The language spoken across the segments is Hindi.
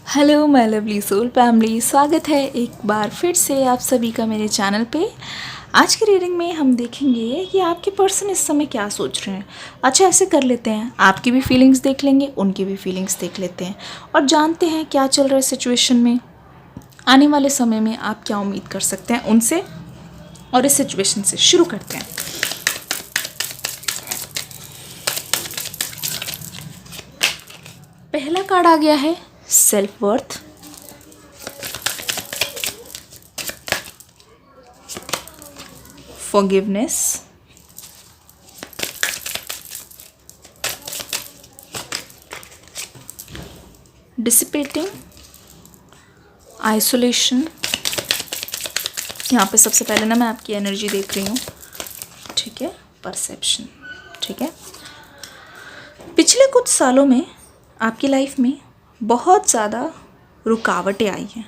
Hello my lovely soul family, स्वागत है एक बार फिर से आप सभी का मेरे चैनल पे। आज की रीडिंग में हम देखेंगे कि आपके पर्सन इस समय क्या सोच रहे हैं। अच्छा, ऐसे कर लेते हैं, आपकी भी फीलिंग्स देख लेंगे, उनकी भी फीलिंग्स देख लेते हैं और जानते हैं क्या चल रहा है सिचुएशन में। आने वाले समय में आप क्या उम्मीद कर सकते हैं उनसे और इस सिचुएशन से। शुरू करते हैं। पहला कार्ड आ गया है self worth, forgiveness, dissipating, isolation। यहाँ पे सबसे पहले ना मैं आपकी एनर्जी देख रही हूँ, ठीक है, परसेप्शन, ठीक है। पिछले कुछ सालों में आपकी लाइफ में बहुत ज़्यादा रुकावटें आई हैं,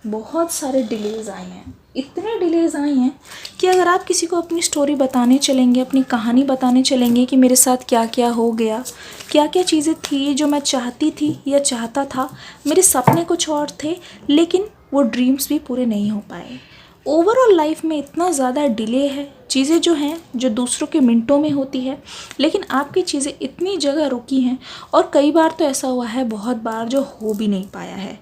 बहुत सारे डिलेज़ आए हैं। इतने डिलेज़ आए हैं कि अगर आप किसी को अपनी स्टोरी बताने चलेंगे, अपनी कहानी बताने चलेंगे कि मेरे साथ क्या क्या हो गया, क्या क्या चीज़ें थी जो मैं चाहती थी या चाहता था, मेरे सपने कुछ और थे लेकिन वो ड्रीम्स भी पूरे नहीं हो पाए। ओवरऑल लाइफ में इतना ज़्यादा डिले है, चीज़ें जो हैं जो दूसरों के मिनटों में होती है, लेकिन आपकी चीज़ें इतनी जगह रुकी हैं और कई बार तो ऐसा हुआ है, बहुत बार जो हो भी नहीं पाया है,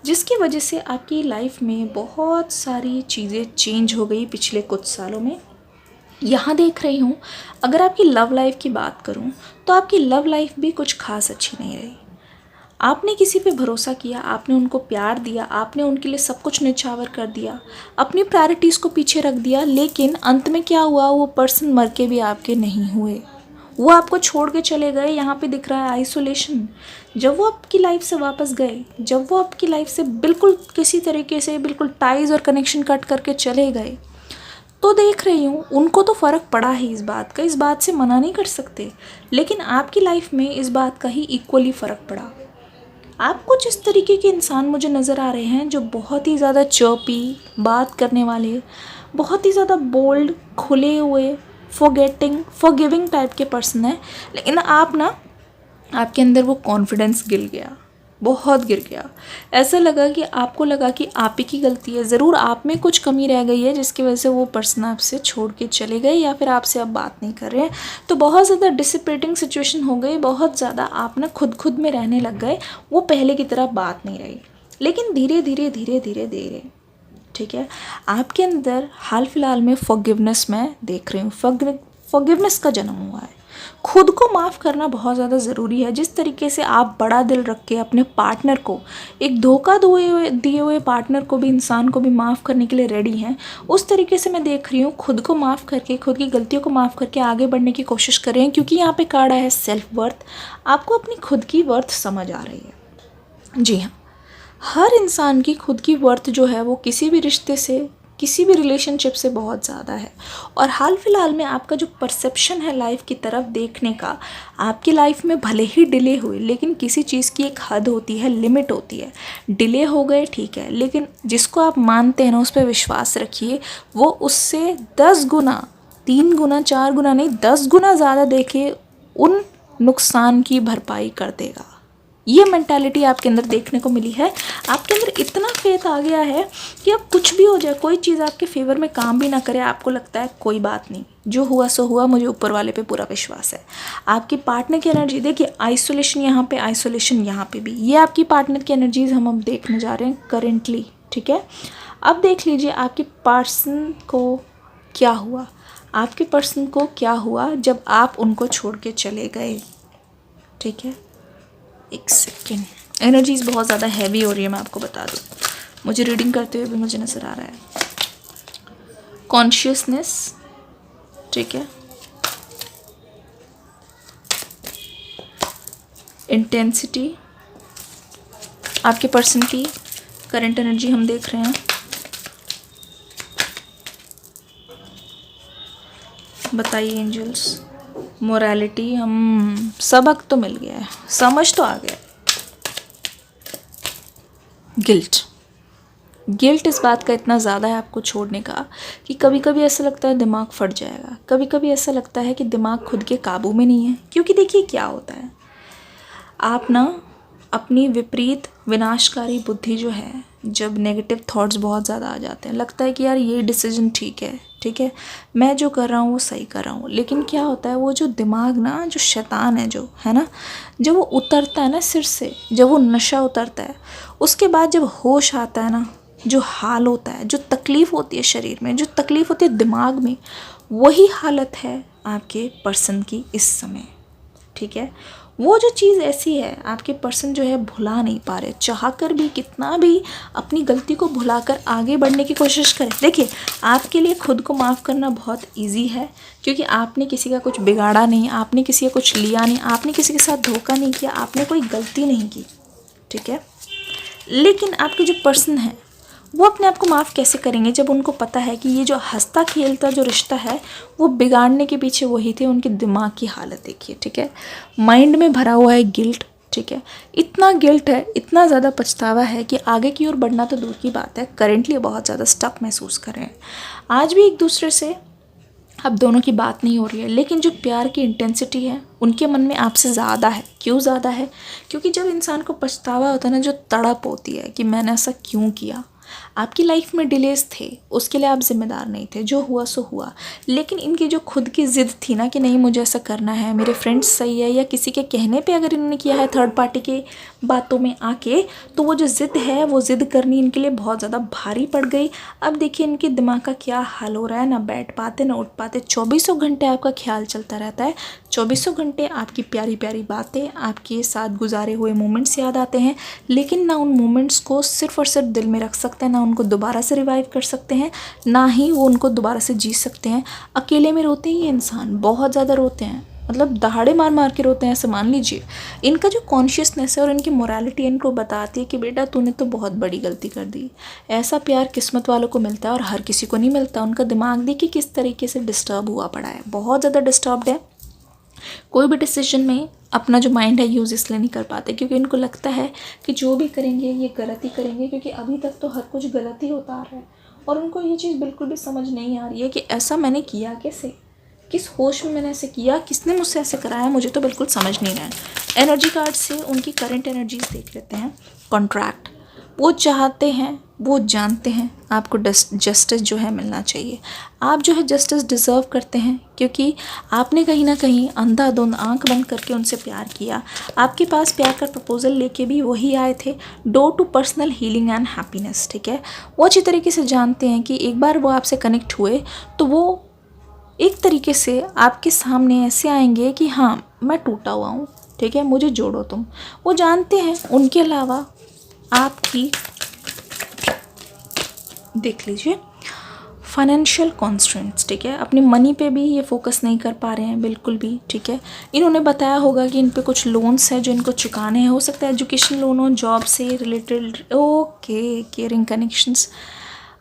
जिसकी वजह से आपकी लाइफ में बहुत सारी चीज़ें चेंज हो गई पिछले कुछ सालों में। यहाँ देख रही हूँ, अगर आपकी लव लाइफ की बात करूँ तो आपकी लव लाइफ भी कुछ खास अच्छी नहीं रही। आपने किसी पे भरोसा किया, आपने उनको प्यार दिया, आपने उनके लिए सब कुछ न्यौछावर कर दिया, अपनी प्रायोरिटीज़ को पीछे रख दिया, लेकिन अंत में क्या हुआ, वो पर्सन मर के भी आपके नहीं हुए, वो आपको छोड़ के चले गए। यहाँ पे दिख रहा है आइसोलेशन। जब वो आपकी लाइफ से वापस गए, जब वो आपकी लाइफ से बिल्कुल किसी तरीके से बिल्कुल टाइज और कनेक्शन कट करके चले गए, तो देख रही हूँ उनको तो फ़र्क पड़ा ही इस बात का, इस बात से मना नहीं कर सकते, लेकिन आपकी लाइफ में इस बात का ही इक्वली फ़र्क पड़ा। आप कुछ इस तरीके के इंसान मुझे नज़र आ रहे हैं जो बहुत ही ज़्यादा चर्पी बात करने वाले, बहुत ही ज़्यादा बोल्ड, खुले हुए, फॉरगिविंग टाइप के पर्सन है, लेकिन आप ना, आपके अंदर वो कॉन्फिडेंस गिर गया, बहुत गिर गया। ऐसा लगा कि आपको लगा कि आप ही की गलती है, ज़रूर आप में कुछ कमी रह गई है जिसकी वजह से वो पर्सन आपसे छोड़ के चले गए या फिर आपसे अब बात नहीं कर रहे हैं। तो बहुत ज़्यादा डिसिपेटिंग सिचुएशन हो गई, बहुत ज़्यादा आप ना खुद में रहने लग गए, वो पहले की तरह बात नहीं रही। लेकिन धीरे धीरे ठीक है, आपके अंदर हाल फिलहाल में फॉरगिवनेस मैं देख रही हूँ, फॉरगिवनेस का जन्म हुआ है। खुद को माफ़ करना बहुत ज़्यादा ज़रूरी है। जिस तरीके से आप बड़ा दिल रख के अपने पार्टनर को, एक धोखा दिए हुए पार्टनर को भी, इंसान को भी माफ़ करने के लिए रेडी हैं, उस तरीके से मैं देख रही हूँ खुद को माफ़ करके, खुद की गलतियों को माफ़ करके आगे बढ़ने की कोशिश करें, क्योंकि यहाँ पे कार्ड है सेल्फ वर्थ। आपको अपनी खुद की वर्थ समझ आ रही है। जी हाँ, हर इंसान की खुद की वर्थ जो है वो किसी भी रिश्ते से, किसी भी रिलेशनशिप से बहुत ज़्यादा है। और हाल फिलहाल में आपका जो परसेप्शन है लाइफ की तरफ देखने का, आपकी लाइफ में भले ही डिले हुए, लेकिन किसी चीज़ की एक हद होती है, लिमिट होती है। डिले हो गए ठीक है, लेकिन जिसको आप मानते हैं ना, उस पर विश्वास रखिए, वो उससे 10 गुना, 3 गुना, 4 गुना नहीं, 10 गुना ज़्यादा देके उन नुकसान की भरपाई कर देगा। ये मेंटालिटी आपके अंदर देखने को मिली है। आपके अंदर इतना फेथ आ गया है कि अब कुछ भी हो जाए, कोई चीज़ आपके फेवर में काम भी ना करे, आपको लगता है कोई बात नहीं, जो हुआ सो हुआ, मुझे ऊपर वाले पे पूरा विश्वास है। आपकी पार्टनर की एनर्जी देखिए, आइसोलेशन यहाँ पे, आइसोलेशन यहाँ पे भी, ये आपकी पार्टनर की एनर्जीज हम अब देखने जा रहे हैं करेंटली, ठीक है। अब देख लीजिए आपके पर्सन को क्या हुआ, आपके पर्सन को क्या हुआ जब आप उनको छोड़ के चले गए, ठीक है। एक सेकेंड, एनर्जीज बहुत ज़्यादा हैवी हो रही है, मैं आपको बता दूँ, मुझे रीडिंग करते हुए भी मुझे नज़र आ रहा है। कॉन्शियसनेस, ठीक है, इंटेंसिटी, आपके पर्सन की करंट एनर्जी हम देख रहे हैं। बताइए एंजल्स, मोरालिटी, हम सबक तो मिल गया है, समझ तो आ गया। गिल्ट इस बात का इतना ज़्यादा है आपको छोड़ने का कि कभी कभी ऐसा लगता है दिमाग फट जाएगा, कभी कभी ऐसा लगता है कि दिमाग खुद के काबू में नहीं है। क्योंकि देखिए क्या होता है, आप ना अपनी विपरीत विनाशकारी बुद्धि जो है, जब नेगेटिव थॉट्स बहुत ज़्यादा आ जाते हैं, लगता है कि यार ये डिसीजन ठीक है, मैं जो कर रहा हूँ वो सही कर रहा हूँ, लेकिन क्या होता है वो जो दिमाग ना, जो शैतान है जो है ना, जब वो उतरता है ना सिर से, जब वो नशा उतरता है, उसके बाद जब होश आता है ना, जो हाल होता है, जो तकलीफ़ होती है शरीर में, जो तकलीफ़ होती है दिमाग में, वही हालत है आपके पर्सन की इस समय। ठीक है, वो जो चीज़ ऐसी है, आपके पर्सन जो है भुला नहीं पा रहे, चाह कर भी कितना भी अपनी गलती को भुलाकर आगे बढ़ने की कोशिश करें। देखिए, आपके लिए खुद को माफ़ करना बहुत इजी है, क्योंकि आपने किसी का कुछ बिगाड़ा नहीं, आपने किसी का कुछ लिया नहीं, आपने किसी के साथ धोखा नहीं किया, आपने कोई गलती नहीं की। ठीक है, लेकिन आपके जो पर्सन है वो अपने आप को माफ़ कैसे करेंगे, जब उनको पता है कि ये जो हंसता खेलता जो रिश्ता है वो बिगाड़ने के पीछे वही थे। उनके दिमाग की हालत देखिए। ठीक है, माइंड में भरा हुआ है गिल्ट। ठीक है, इतना गिल्ट है, इतना ज़्यादा पछतावा है कि आगे की ओर बढ़ना तो दूर की बात है, करेंटली बहुत ज़्यादा स्टक महसूस कर रहे हैं। आज भी एक दूसरे से अब दोनों की बात नहीं हो रही है, लेकिन जो प्यार की इंटेंसिटी है उनके मन में आपसे ज़्यादा है। क्यों ज़्यादा है? क्योंकि जब इंसान को पछतावा होता है ना, जो तड़प होती है कि मैंने ऐसा क्यों किया। आपकी लाइफ में डिलेज थे, उसके लिए आप जिम्मेदार नहीं थे, जो हुआ सो हुआ, लेकिन इनकी जो खुद की ज़िद थी ना कि नहीं मुझे ऐसा करना है, मेरे फ्रेंड्स सही है, या किसी के कहने पे अगर इन्होंने किया है थर्ड पार्टी के बातों में आके, तो वो जो ज़िद है वो ज़िद करनी इनके लिए बहुत ज़्यादा भारी पड़ गई। अब देखिए इनके दिमाग का क्या हाल हो रहा है, ना बैठ पाते ना उठ पाते, 24 घंटे आपका ख्याल चलता रहता है, 24 घंटे आपकी प्यारी प्यारी बातें, आपके साथ गुजारे हुए मोमेंट्स याद आते हैं, लेकिन ना उन मोमेंट्स को सिर्फ और सिर्फ दिल में रख सकते हैं, ना उनको दोबारा से रिवाइव कर सकते हैं, ना ही वो उनको दोबारा से जी सकते हैं। अकेले में रोते ही इंसान बहुत ज़्यादा रोते हैं, मतलब दहाड़े मार मार के रोते हैं, ऐसे मान लीजिए। इनका जो कॉन्शियसनेस है और इनकी मोरालिटी इनको बताती है कि बेटा तूने तो बहुत बड़ी गलती कर दी। ऐसा प्यार किस्मत वालों को मिलता है और हर किसी को नहीं मिलता। उनका दिमाग देखिए किस तरीके से डिस्टर्ब हुआ पड़ा है, बहुत ज़्यादा डिस्टर्ब्ड है। कोई भी डिसीजन में अपना जो माइंड है यूज़ इसलिए नहीं कर पाते क्योंकि इनको लगता है कि जो भी करेंगे ये गलत ही करेंगे, क्योंकि अभी तक तो हर कुछ गलत ही होता आ रहा है और उनको ये चीज़ बिल्कुल भी समझ नहीं आ रही है कि ऐसा मैंने किया कैसे, किस होश में मैंने ऐसे किया, किसने मुझसे ऐसे कराया, मुझे तो बिल्कुल समझ नहीं रहा है। एनर्जी कार्ड से उनकी करंट एनर्जीज देख लेते हैं। कॉन्ट्रैक्ट, वो चाहते हैं, वो जानते हैं आपको जस्टिस जो है मिलना चाहिए। आप जो है जस्टिस डिज़र्व करते हैं, क्योंकि आपने कहीं ना कहीं अंधाधुंध आंख बंद करके उनसे प्यार किया। आपके पास प्यार का प्रपोजल लेके भी वही आए थे, door to personal healing and happiness. ठीक है, वो अच्छी तरीके से जानते हैं कि एक बार वो आपसे कनेक्ट हुए तो वो एक तरीके से आपके सामने ऐसे आएंगे कि हाँ मैं टूटा हुआ हूँ, ठीक है, मुझे जोड़ो तुम। वो जानते हैं। उनके अलावा आपकी देख लीजिए फाइनेंशियल कॉन्स्ट्रेंट्स। ठीक है, अपनी मनी पे भी ये फोकस नहीं कर पा रहे हैं बिल्कुल भी। ठीक है, इन्होंने बताया होगा कि इन पे कुछ लोन्स हैं जो इनको चुकाने हैं, हो सकता है एजुकेशन लोन हो, जॉब से रिलेटेड। ओके, केयरिंग कनेक्शंस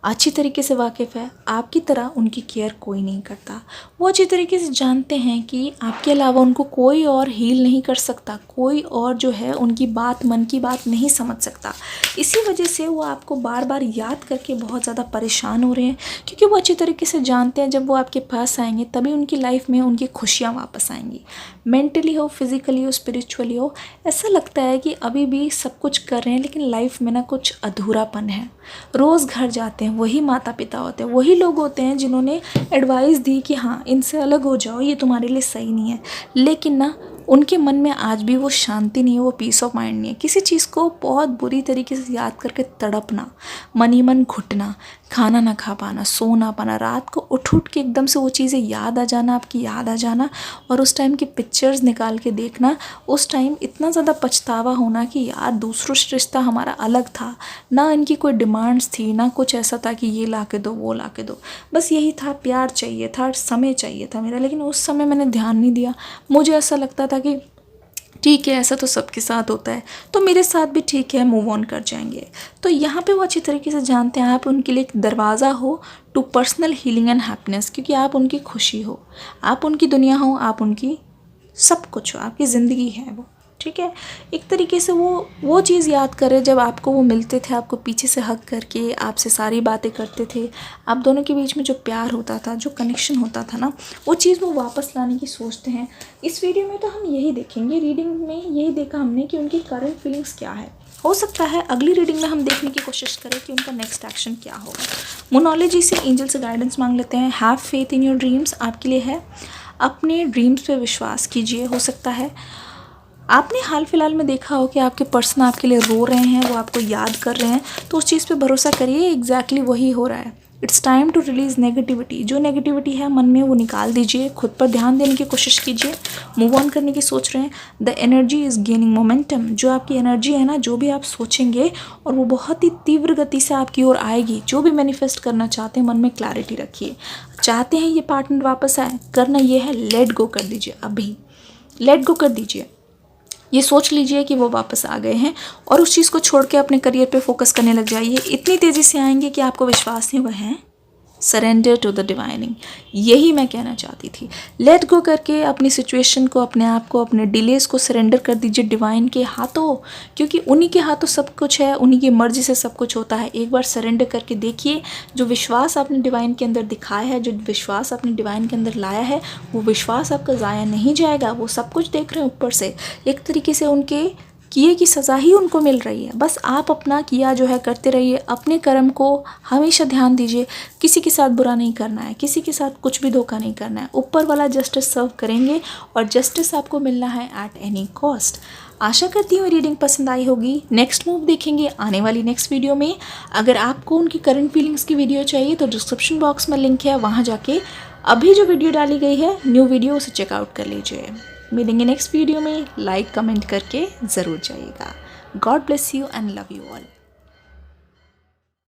अच्छी तरीके से वाकिफ़ है। आपकी तरह उनकी केयर कोई नहीं करता। वो अच्छी तरीके से जानते हैं कि आपके अलावा उनको कोई और हील नहीं कर सकता, कोई और जो है उनकी बात, मन की बात नहीं समझ सकता। इसी वजह से वो आपको बार बार याद करके बहुत ज़्यादा परेशान हो रहे हैं, क्योंकि वो अच्छी तरीके से जानते हैं जब वो आपके पास आएंगे तभी उनकी लाइफ में उनकी खुशियाँ वापस आएंगी। मेंटली हो, फिज़िकली हो, स्पिरिचुअली हो, ऐसा लगता है कि अभी भी सब कुछ कर रहे हैं लेकिन लाइफ में ना कुछ अधूरापन है। रोज़ घर जाते हैं, वही माता पिता होते हैं, वही लोग होते हैं जिन्होंने एडवाइस दी कि हाँ इनसे अलग हो जाओ, ये तुम्हारे लिए सही नहीं है, लेकिन ना उनके मन में आज भी वो शांति नहीं है, वो पीस ऑफ माइंड नहीं है। किसी चीज़ को बहुत बुरी तरीके से याद करके तड़पना, मन ही मन घुटना, खाना ना खा पाना, सो ना पाना, रात को उठ के एकदम से वो चीज़ें याद आ जाना, आपकी याद आ जाना, और उस टाइम की पिक्चर्स निकाल के देखना, उस टाइम इतना ज़्यादा पछतावा होना कि यार दूसरों से रिश्ता हमारा अलग था, ना इनकी कोई डिमांड्स थी, ना कुछ ऐसा था कि ये ला के दो वो ला के दो, बस यही था, प्यार चाहिए था, समय चाहिए था मेरा, लेकिन उस समय मैंने ध्यान नहीं दिया। मुझे ऐसा लगता था कि ठीक है ऐसा तो सबके साथ होता है तो मेरे साथ भी ठीक है, मूव ऑन कर जाएंगे। तो यहाँ पे वो अच्छी तरीके से जानते हैं आप उनके लिए एक दरवाज़ा हो to personal healing and happiness, क्योंकि आप उनकी खुशी हो, आप उनकी दुनिया हो, आप उनकी सब कुछ हो, आपकी ज़िंदगी है वो। ठीक है। एक तरीके से वो चीज़ याद करें जब आपको वो मिलते थे, आपको पीछे से हग करके आपसे सारी बातें करते थे, आप दोनों के बीच में जो प्यार होता था, जो कनेक्शन होता था ना, वो चीज़ वो वापस लाने की सोचते हैं। इस वीडियो में तो हम यही देखेंगे, रीडिंग में यही देखा हमने कि उनकी करंट फीलिंग्स क्या है। हो सकता है अगली रीडिंग में हम देखने की कोशिश करें कि उनका नेक्स्ट एक्शन क्या होगा। मोनोलॉजी से एंजल से गाइडेंस मांग लेते हैं। Have faith in your dreams आपके लिए है, अपने ड्रीम्स पे विश्वास कीजिए। हो सकता है आपने हाल फिलहाल में देखा हो कि आपके पर्सन आपके लिए रो रहे हैं, वो आपको याद कर रहे हैं, तो उस चीज़ पे भरोसा करिए, एग्जैक्टली वही हो रहा है। It's time to release negativity. जो नेगेटिविटी है मन में वो निकाल दीजिए, खुद पर ध्यान देने की कोशिश कीजिए, मूव ऑन करने की सोच रहे हैं। The energy is gaining momentum. जो आपकी एनर्जी है ना, जो भी आप सोचेंगे और वो बहुत ही तीव्र गति से आपकी ओर आएगी। जो भी मैनिफेस्ट करना चाहते हैं मन में क्लैरिटी रखिए। चाहते हैं ये पार्टनर वापस आए, करना ये है लेट गो कर दीजिए, अभी लेट गो कर दीजिए। ये सोच लीजिए कि वो वापस आ गए हैं और उस चीज़ को छोड़ के अपने करियर पे फोकस करने लग जाइए। इतनी तेज़ी से आएंगे कि आपको विश्वास नहीं हुआ है। सरेंडर टू द डिवाइनिंग, यही मैं कहना चाहती थी। लेट गो करके अपनी सिचुएशन को, अपने आप को, अपने डिलेस को सरेंडर कर दीजिए डिवाइन के हाथों, क्योंकि उन्हीं के हाथों सब कुछ है, उन्हीं की मर्जी से सब कुछ होता है। एक बार सरेंडर करके देखिए। जो विश्वास आपने डिवाइन के अंदर दिखाया है, जो विश्वास आपने डिवाइन के अंदर लाया है, वो विश्वास आपका ज़ाया नहीं जाएगा। वो सब कुछ देख रहे हैं ऊपर से, एक तरीके से उनके किए की सज़ा ही उनको मिल रही है। बस आप अपना किया जो है करते रहिए, अपने कर्म को हमेशा ध्यान दीजिए। किसी के साथ बुरा नहीं करना है, किसी के साथ कुछ भी धोखा नहीं करना है। ऊपर वाला जस्टिस सर्व करेंगे और जस्टिस आपको मिलना है एट एनी कॉस्ट। आशा करती हूँ रीडिंग पसंद आई होगी। नेक्स्ट मूव देखेंगे आने वाली नेक्स्ट वीडियो में। अगर आपको उनकी करंट फीलिंग्स की वीडियो चाहिए तो डिस्क्रिप्शन बॉक्स में लिंक है, वहाँ जाके अभी जो वीडियो डाली गई है न्यू वीडियो, उसे चेकआउट कर लीजिए। मिलेंगे नेक्स्ट वीडियो में। लाइक कमेंट करके ज़रूर जाइएगा। God bless you and love you all.